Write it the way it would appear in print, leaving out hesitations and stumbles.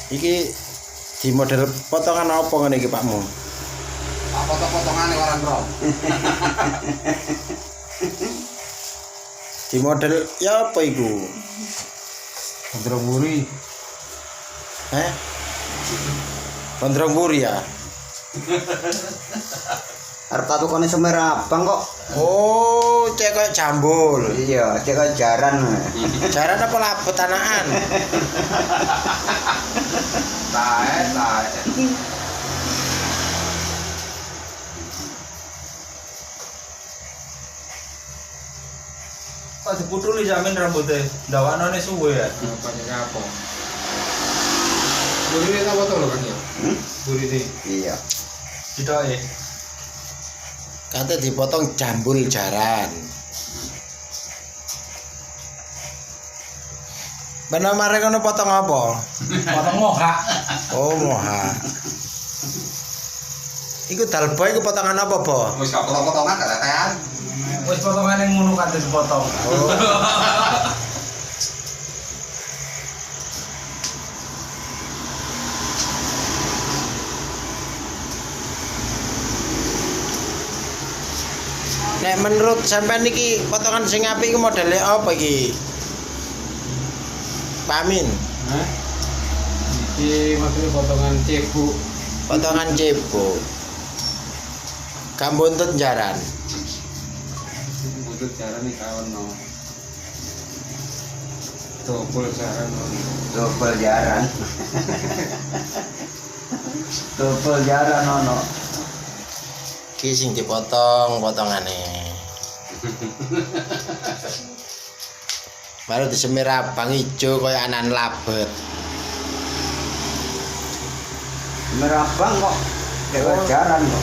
Iki di model potongan apa ngene iki Pakmu? Pak potong-potongane waran bro. Di model ya apa iku? Gondrong buri. Gondrong buri ya. Arep tatukane Semer Abang kok. Oh, cek koyo jambul. Iya, cek kaya jaran. Jaran apa labet anakan? Tae. Kok diputuli jamin rambutnya, dawanane suwe ya. Banyak apa? Buri ini apa tuh lo kan ya? Buri ini. Iya. Didoke. Kate dipotong jambul jaran. Bener mare kono potong apa? Potong moha. Oh, moha. Iku dalboy iku potongan apa, Bo? Wis gak potong-potongan gak tetean. Wis potongane ngono kan dipotong. Oh. Nek menurut sampean iki potongan sing apik iku modele apa iki? Pamin, Hah? Iki maksudnya potongan cebu. potongan cebo. Gambuntut jaran. Butuh jaran nih kawan no. Double jaran no. Double jaran. Double jaran ono. Ki sing dipotong potongane. Baru disemir abang ijo kaya anan labet. Semer Abang kok. Cek kaya jaran kok.